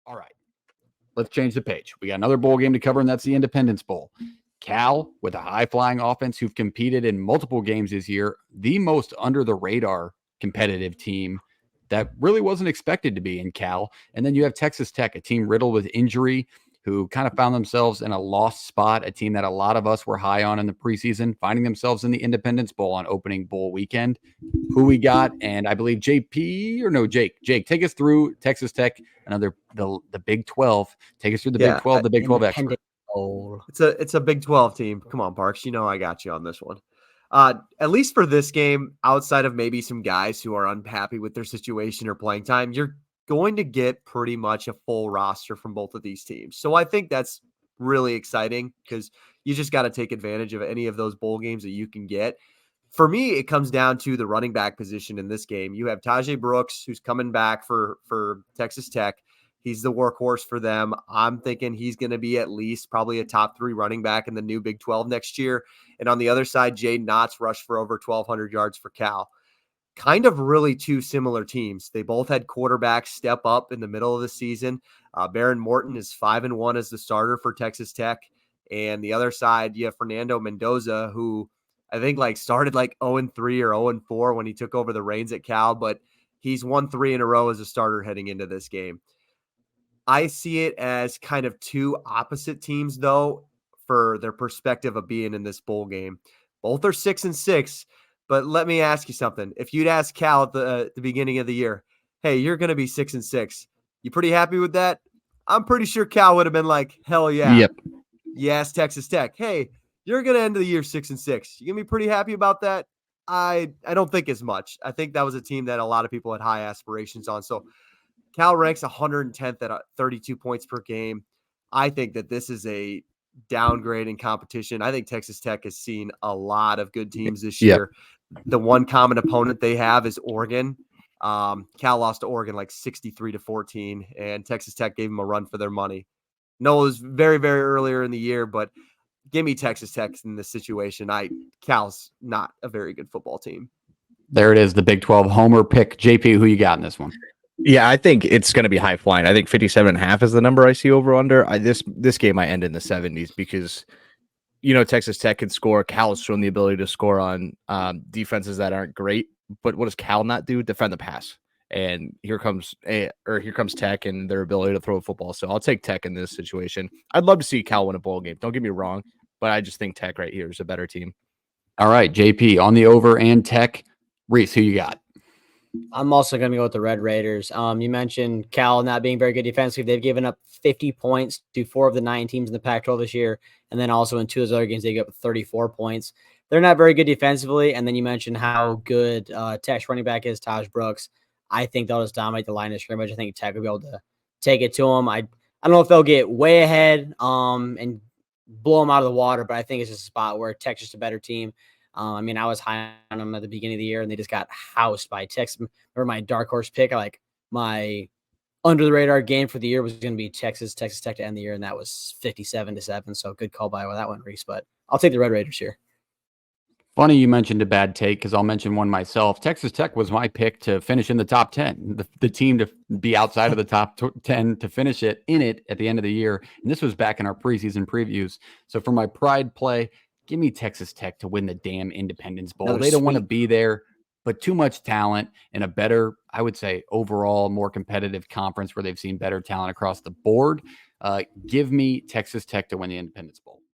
All right, let's change the page. We got another bowl game to cover, and that's the Independence Bowl. Cal, with a high-flying offense who've competed in multiple games this year, the most under-the-radar competitive team that really wasn't expected to be in Cal. And then you have Texas Tech, a team riddled with injury, who kind of found themselves in a lost spot, a team that a lot of us were high on in the preseason, finding themselves in the Independence Bowl on opening bowl weekend. Who we got? And I believe Jake, take us through Texas Tech, the Big 12. Take us through the Big 12, the Big 12 expert. It's a Big 12 team. Come on, Parks. You know I got you on this one. At least for this game, outside of maybe some guys who are unhappy with their situation or playing time, you're going to get pretty much a full roster from both of these teams. So I think that's really exciting because you just got to take advantage of any of those bowl games that you can get. For me, it comes down to the running back position in this game. You have Tajay Brooks, who's coming back for Texas Tech. He's the workhorse for them. I'm thinking he's going to be at least probably a top 3 running back in the new Big 12 next year. And on the other side, Jaden Knotts rushed for over 1,200 yards for Cal. Kind of really two similar teams. They both had quarterbacks step up in the middle of the season. Baron Morton is 5-1 as the starter for Texas Tech. And the other side, you have Fernando Mendoza, who I think started 0-3 or 0-4 when he took over the reins at Cal, but he's won 3 in a row as a starter heading into this game. I see it as kind of two opposite teams, though, for their perspective of being in this bowl game. Both are 6-6, but let me ask you something. If you'd ask Cal at the beginning of the year, hey, you're going to be 6-6, you pretty happy with that? I'm pretty sure Cal would have been like, hell yeah. Yep. You ask Texas Tech, hey, you're going to end the year 6-6. You going to be pretty happy about that? I don't think as much. I think that was a team that a lot of people had high aspirations on. So Cal ranks 110th at 32 points per game. I think that this is a downgrade in competition. I think Texas Tech has seen a lot of good teams this year. The one common opponent they have is Oregon. Cal lost to Oregon 63-14, and Texas Tech gave them a run for their money. No, it was very, very earlier in the year, but give me Texas Tech in this situation. Cal's not a very good football team. There it is, the Big 12 homer pick. JP, who you got in this one? Yeah, I think it's going to be high flying. I think 57.5 is the number I see over under. This game might end in the 70s because, Texas Tech can score. Cal has shown the ability to score on defenses that aren't great. But what does Cal not do? Defend the pass. And here comes Tech and their ability to throw a football. So I'll take Tech in this situation. I'd love to see Cal win a bowl game. Don't get me wrong, but I just think Tech right here is a better team. All right, JP, on the over and Tech. Reese, who you got? I'm also going to go with the Red Raiders. You mentioned Cal not being very good defensively. They've given up 50 points to 4 of the 9 teams in the Pac-12 this year. And then also in 2 of those other games, they gave up 34 points. They're not very good defensively. And then you mentioned how good Tech's running back is, Taj Brooks. I think they'll just dominate the line of scrimmage. I think Tech will be able to take it to them. I don't know if they'll get way ahead and blow them out of the water, but I think it's just a spot where Tech's just a better team. I was high on them at the beginning of the year, and they just got housed by Texas. Remember my dark horse pick? My under-the-radar game for the year was going to be Texas Tech to end the year, and that was 57-7. So good call by that one, Reese. But I'll take the Red Raiders here. Funny you mentioned a bad take because I'll mention one myself. Texas Tech was my pick to finish in the top 10, the team to be outside of the top 10 to finish it at the end of the year. And this was back in our preseason previews. So for my pride play, give me Texas Tech to win the damn Independence Bowl. They don't want to be there, but too much talent in a better, I would say, overall more competitive conference where they've seen better talent across the board. Give me Texas Tech to win the Independence Bowl.